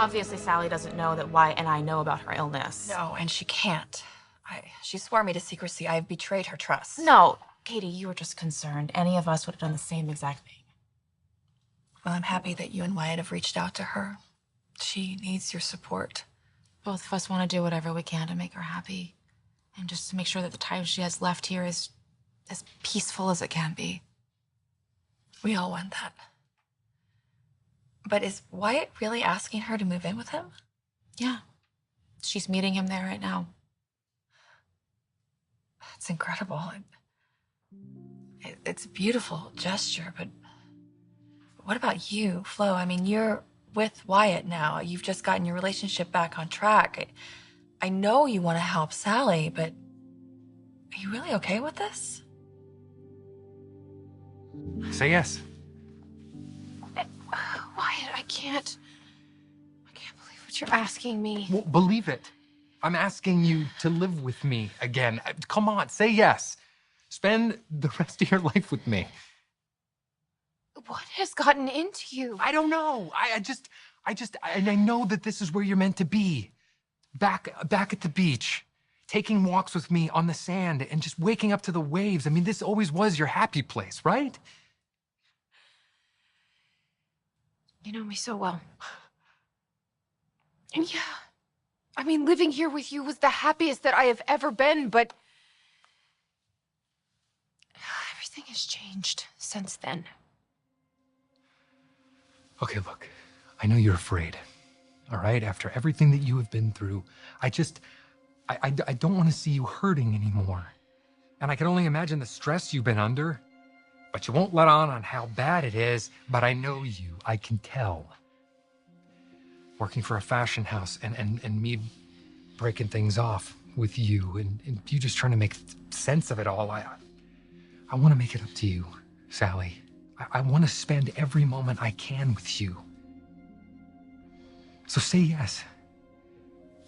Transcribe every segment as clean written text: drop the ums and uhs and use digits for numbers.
Obviously, Sally doesn't know that Wyatt and I know about her illness. No, and she can't. She swore me to secrecy. I have betrayed her trust. No, Katie, you were just concerned. Any of us would have done the same exact thing. Well, I'm happy that you and Wyatt have reached out to her. She needs your support. Both of us want to do whatever we can to make her happy. And just to make sure that the time she has left here is as peaceful as it can be. We all want that. But is Wyatt really asking her to move in with him? Yeah. She's meeting him there right now. It's incredible. It's a beautiful gesture, but what about you, Flo? I mean, you're with Wyatt now. You've just gotten your relationship back on track. I know you want to help Sally, but are you really okay with this? Say yes. Wyatt, I can't believe what you're asking me. Well, believe it. I'm asking you to live with me again. Come on, say yes. Spend the rest of your life with me. What has gotten into you? I don't know. I know that this is where you're meant to be. Back at the beach, taking walks with me on the sand and just waking up to the waves. I mean, this always was your happy place, right? You know me so well. And yeah, I mean, living here with you was the happiest that I have ever been, but everything has changed since then. Okay, look, I know you're afraid, all right? After everything that you have been through, I don't want to see you hurting anymore. And I can only imagine the stress you've been under, but you won't let on how bad it is, but I know you, I can tell. Working for a fashion house and me breaking things off with you and you just trying to make sense of it all. I want to make it up to you, Sally. I want to spend every moment I can with you. So say yes.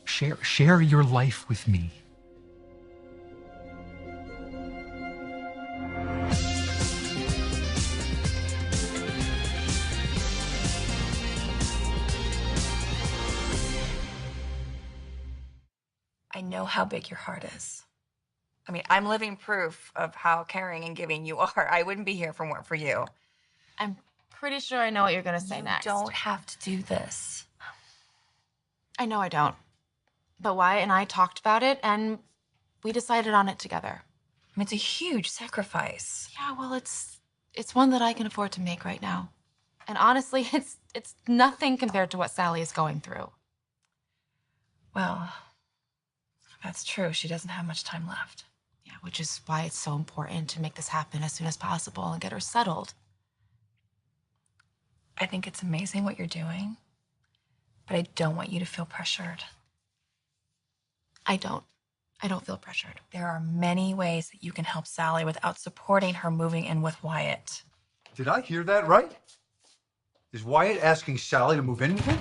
Share your life with me. I know how big your heart is. I mean, I'm living proof of how caring and giving you are. I wouldn't be here if it weren't for you. I'm pretty sure I know what you're going to say next. You don't have to do this. I know I don't. But Wyatt and I talked about it, and we decided on it together. I mean, it's a huge sacrifice. Yeah, well, it's one that I can afford to make right now. And honestly, it's nothing compared to what Sally is going through. Well, that's true. She doesn't have much time left. Yeah, which is why it's so important to make this happen as soon as possible and get her settled. I think it's amazing what you're doing, but I don't want you to feel pressured. I don't feel pressured. There are many ways that you can help Sally without supporting her moving in with Wyatt. Did I hear that right? Is Wyatt asking Sally to move in with him?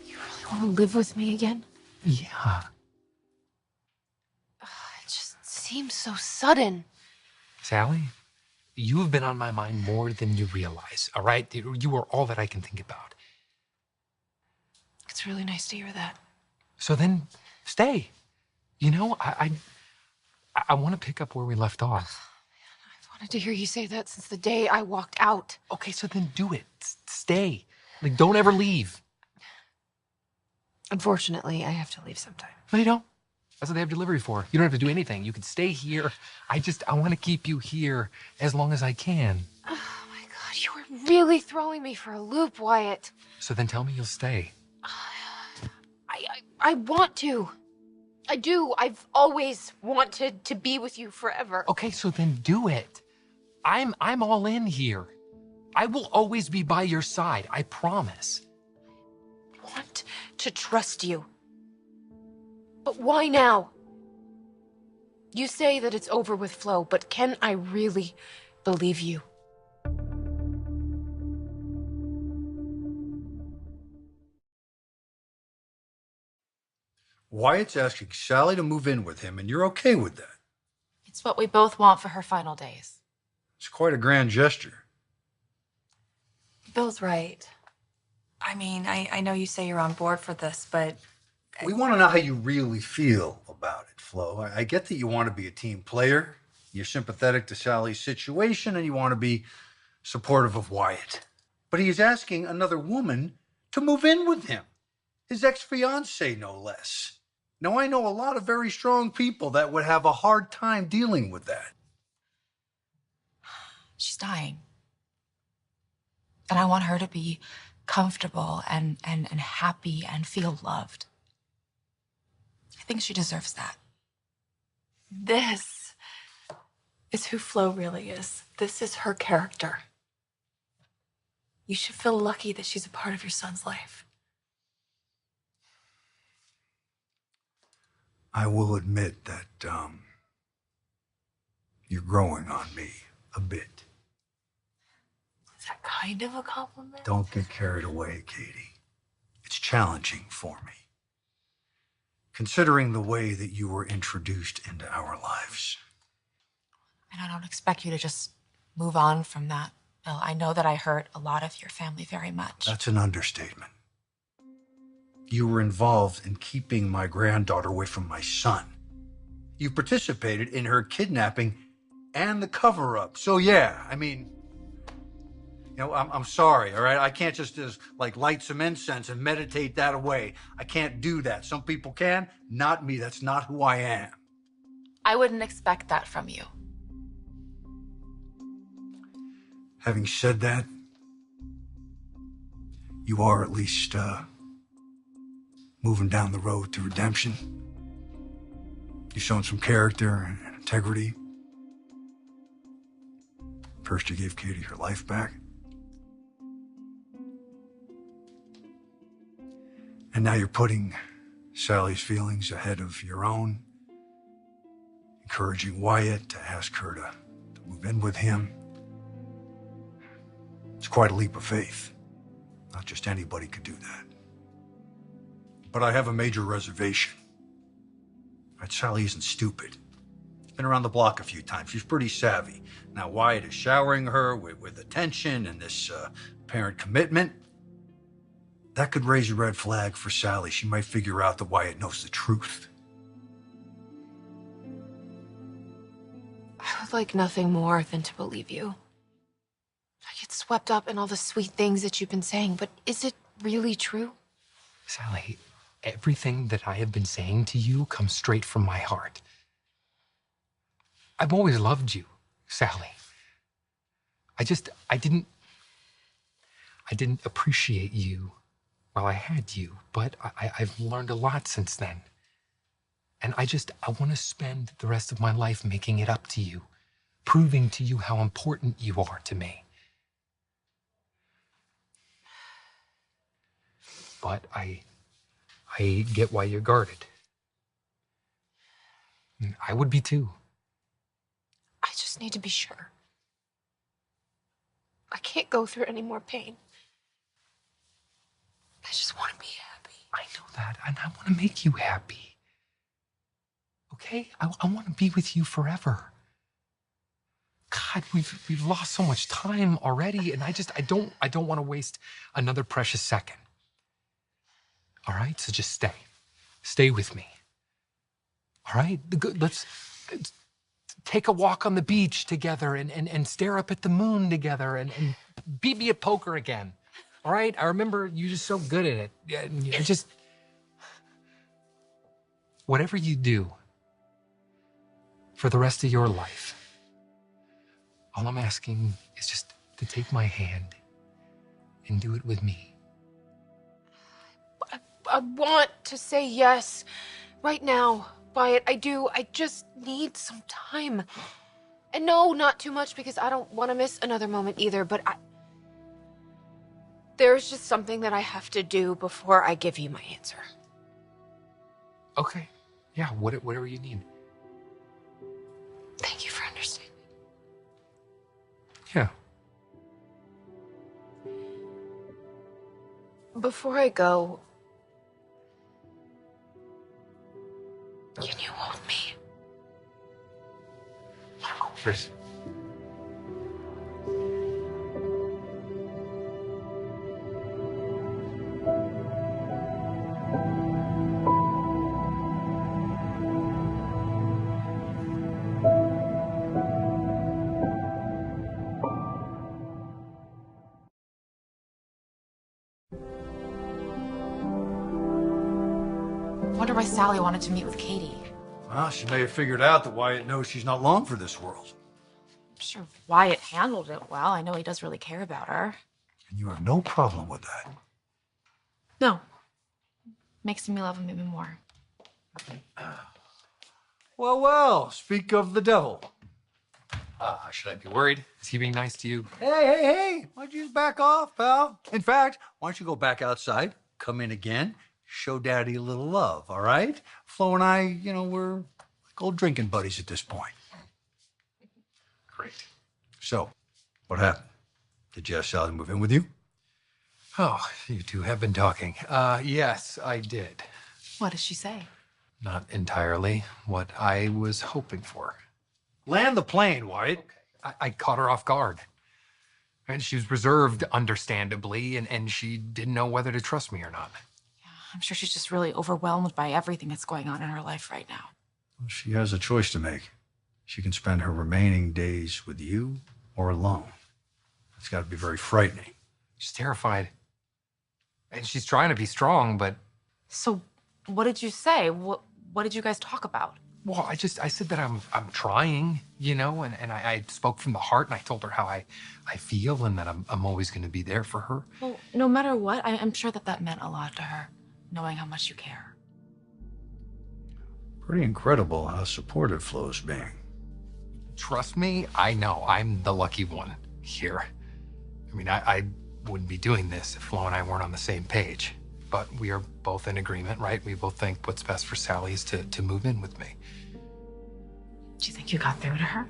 You really want to live with me again? Yeah. It just seems so sudden. Sally, you have been on my mind more than you realize, all right? You are all that I can think about. It's really nice to hear that. So then, stay. You know, I want to pick up where we left off. I've wanted to hear you say that since the day I walked out. Okay, so then do it. Stay. Like, don't ever leave. Unfortunately, I have to leave sometime. No, you don't. That's what they have delivery for. You don't have to do anything. You can stay here. I want to keep you here as long as I can. Oh my God, you are really throwing me for a loop, Wyatt. So then tell me you'll stay. I want to. I do. I've always wanted to be with you forever. Okay, so then do it. I'm all in here. I will always be by your side. I promise. I want to trust you. But why now? You say that it's over with Flo, but can I really believe you? Wyatt's asking Sally to move in with him, and you're okay with that? It's what we both want for her final days. It's quite a grand gesture. Bill's right. I mean, I know you say you're on board for this, but We want to know how you really feel about it, Flo. I get that you want to be a team player. You're sympathetic to Sally's situation and you want to be supportive of Wyatt. But he's asking another woman to move in with him. His ex-fiancée, no less. Now, I know a lot of very strong people that would have a hard time dealing with that. She's dying. And I want her to be comfortable and happy and feel loved. I think she deserves that. this is who Flo really is. This is her character. You should feel lucky that she's a part of your son's life. I will admit that you're growing on me a bit. Is that kind of a compliment? Don't get carried away, Katie. It's challenging for me, considering the way that you were introduced into our lives. And I don't expect you to just move on from that, Bill. I know that I hurt a lot of your family very much. That's an understatement. You were involved in keeping my granddaughter away from my son. You participated in her kidnapping and the cover-up. So yeah, I mean, I'm sorry, all right? I can't just light some incense and meditate that away. I can't do that. Some people can, not me. That's not who I am. I wouldn't expect that from you. Having said that, you are at least moving down the road to redemption. You've shown some character and integrity. First, you gave Katie her life back. And now you're putting Sally's feelings ahead of your own, encouraging Wyatt to ask her to move in with him. It's quite a leap of faith. Not just anybody could do that. But I have a major reservation. Right, Sally isn't stupid. She's been around the block a few times. She's pretty savvy. Now Wyatt is showering her with attention and this parent commitment. That could raise a red flag for Sally. She might figure out that Wyatt knows the truth. I would like nothing more than to believe you. I get swept up in all the sweet things that you've been saying, but is it really true? Sally, everything that I have been saying to you comes straight from my heart. I've always loved you, Sally. I didn't appreciate you while I had you, but I've learned a lot since then. And I want to spend the rest of my life making it up to you, proving to you how important you are to me. But I get why you're guarded. I would be too. I just need to be sure. I can't go through any more pain. I just want to be happy. I know that, and I want to make you happy. Okay? I want to be with you forever. God, we've lost so much time already, and I don't want to waste another precious second. All right? So just stay. Stay with me. All right? Let's take a walk on the beach together and stare up at the moon together and beat me at poker again. All right? I remember you just so good at it. Whatever you do for the rest of your life, all I'm asking is just to take my hand and do it with me. I want to say yes right now, Wyatt. I do. I just need some time. And no, not too much because I don't want to miss another moment either, but there's just something that I have to do before I give you my answer. Okay. Yeah, whatever you need. Thank you for understanding. Yeah. Before I go, can you hold me? Cheers. Wonder why Sally wanted to meet with Katie. Well, she may have figured out that Wyatt knows she's not long for this world. I'm sure Wyatt handled it well. I know he does really care about her. And you have no problem with that. No. Makes me love him even more. Well, well, speak of the devil. Should I be worried? Is he being nice to you? Hey, why don't you just back off, pal? In fact, why don't you go back outside, come in again, show Daddy a little love, all right? Flo and I, we're like old drinking buddies at this point. Great. So, what happened? Did you ask Sally to move in with you? Oh, you two have been talking. Yes, I did. What does she say? Not entirely what I was hoping for. Land the plane, Wyatt. I caught her off guard. And she was reserved, understandably, and she didn't know whether to trust me or not. Yeah, I'm sure she's just really overwhelmed by everything that's going on in her life right now. Well, she has a choice to make. She can spend her remaining days with you or alone. It's got to be very frightening. She's terrified. And she's trying to be strong, but... So, what did you say? What did you guys talk about? Well, I said that I'm trying, and I spoke from the heart, and I told her how I feel and that I'm always going to be there for her. Well, no matter what, I'm sure that meant a lot to her, knowing how much you care. Pretty incredible how supportive Flo's being. Trust me, I know I'm the lucky one here. I mean, I wouldn't be doing this if Flo and I weren't on the same page. But we are both in agreement, right? We both think what's best for Sally is to move in with me. Do you think you got through to her?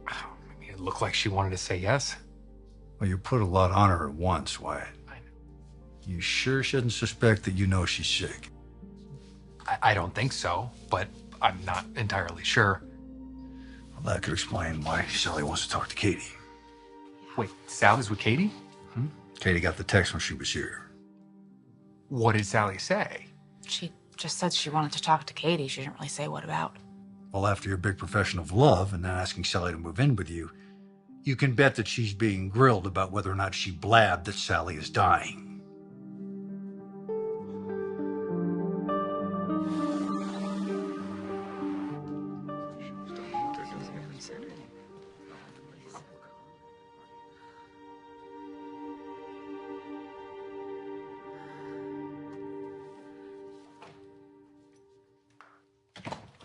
I mean, it looked like she wanted to say yes. Well, you put a lot on her at once, Wyatt. I know. You sure shouldn't suspect that you know she's sick. I don't think so, but I'm not entirely sure. Well, that could explain why Sally wants to talk to Katie. Wait, Sally's with Katie? Katie got the text when she was here. What did Sally say? She just said she wanted to talk to Katie. She didn't really say what about. Well, after your big profession of love and then asking Sally to move in with you, you can bet that she's being grilled about whether or not she blabbed that Sally is dying.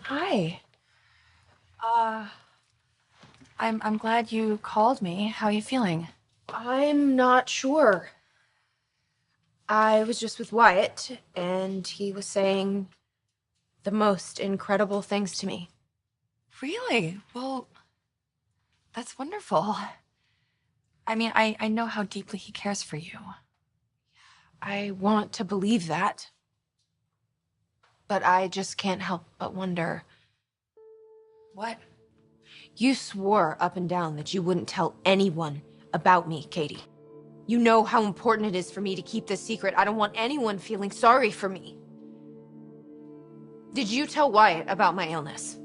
Hi. I'm glad you called me. How are you feeling? I'm not sure. I was just with Wyatt, and he was saying the most incredible things to me. Really? Well, that's wonderful. I mean, I know how deeply he cares for you. I want to believe that. But I just can't help but wonder. What? You swore up and down that you wouldn't tell anyone about me, Katie. You know how important it is for me to keep this secret. I don't want anyone feeling sorry for me. Did you tell Wyatt about my illness?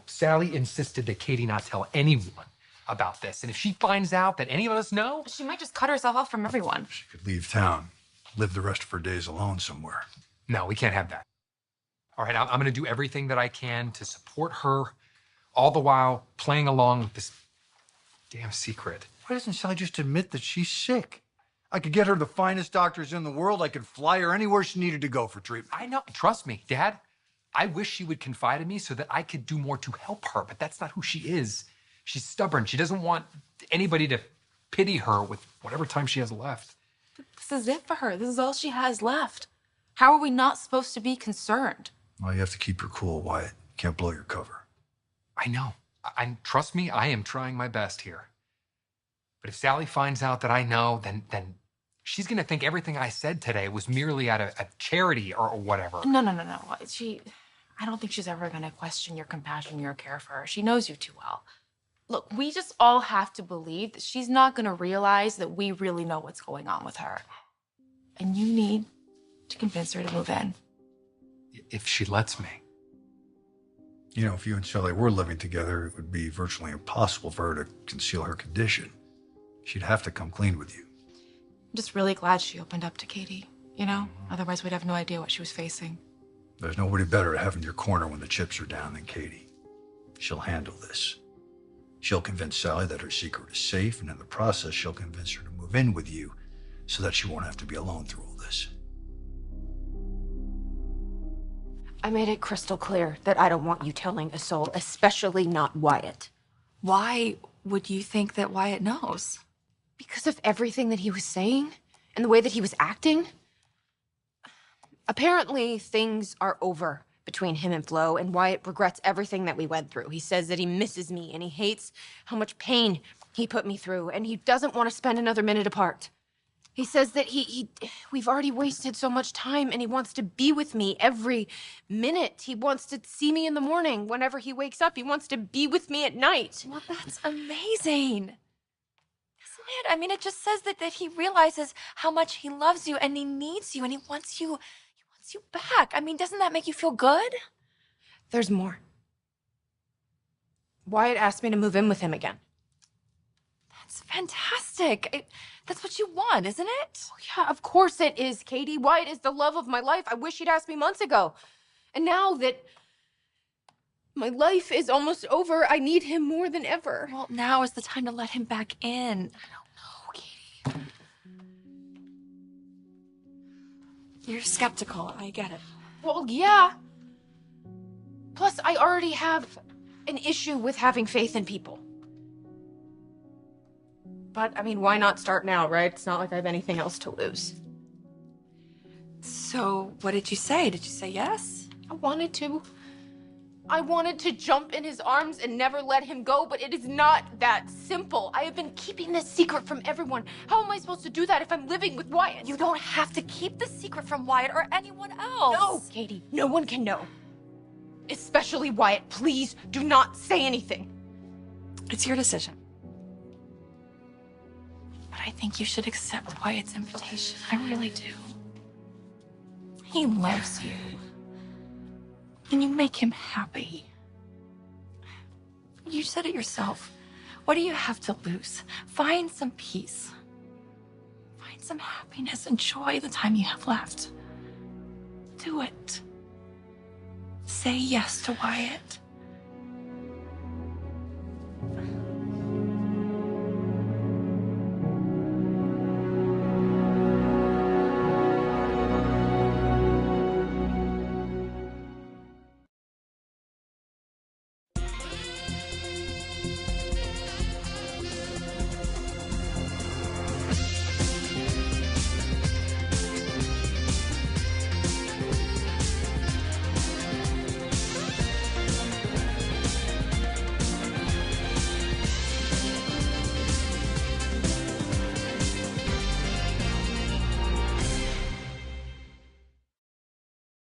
Sally insisted that Katie not tell anyone about this. And if she finds out that any of us know... She might just cut herself off from everyone. She could leave town, live the rest of her days alone somewhere. No, we can't have that. All right, I'm going to do everything that I can to support her, all the while playing along with this damn secret. Why doesn't Sally just admit that she's sick? I could get her the finest doctors in the world. I could fly her anywhere she needed to go for treatment. I know. Trust me, Dad. I wish she would confide in me so that I could do more to help her, but that's not who she is. She's stubborn. She doesn't want anybody to pity her with whatever time she has left. This is it for her. This is all she has left. How are we not supposed to be concerned? Well, you have to keep your cool, Wyatt. Can't blow your cover. I know. Trust me, I am trying my best here. But if Sally finds out that I know, then she's gonna think everything I said today was merely out of charity or whatever. No. I don't think she's ever gonna question your compassion, your care for her. She knows you too well. Look, we just all have to believe that she's not gonna realize that we really know what's going on with her. And you need to convince her to move in. If she lets me. You know, if you and Sally were living together, it would be virtually impossible for her to conceal her condition. She'd have to come clean with you. I'm just really glad she opened up to Katie, you know? Otherwise, we'd have no idea what she was facing. There's nobody better to have in your corner when the chips are down than Katie. She'll handle this. She'll convince Sally that her secret is safe, and in the process, she'll convince her to move in with you so that she won't have to be alone through all this. I made it crystal clear that I don't want you telling a soul, especially not Wyatt. Why would you think that Wyatt knows? Because of everything that he was saying and the way that he was acting. Apparently, things are over between him and Flo, and Wyatt regrets everything that we went through. He says that he misses me, and he hates how much pain he put me through, and he doesn't want to spend another minute apart. He says that we've already wasted so much time, and he wants to be with me every minute. He wants to see me in the morning whenever he wakes up. He wants to be with me at night. Well, that's amazing. Isn't it? I mean, it just says that he realizes how much he loves you and he needs you and he wants you back. I mean, doesn't that make you feel good? There's more. Wyatt asked me to move in with him again. That's fantastic. That's what you want, isn't it? Oh, yeah, of course it is, Katie. Wyatt is the love of my life. I wish he'd asked me months ago. And now that my life is almost over, I need him more than ever. Well, now is the time to let him back in. I don't know, Katie. You're skeptical. I get it. Well, yeah. Plus, I already have an issue with having faith in people. But, I mean, why not start now, right? It's not like I have anything else to lose. So, what did you say? Did you say yes? I wanted to. I wanted to jump in his arms and never let him go, but it is not that simple. I have been keeping this secret from everyone. How am I supposed to do that if I'm living with Wyatt? You don't have to keep the secret from Wyatt or anyone else. No, Katie, no one can know. Especially Wyatt. Please do not say anything. It's your decision. But I think you should accept Wyatt's invitation. I really do. He loves you. And you make him happy. You said it yourself. What do you have to lose? Find some peace. Find some happiness. Enjoy the time you have left. Do it. Say yes to Wyatt.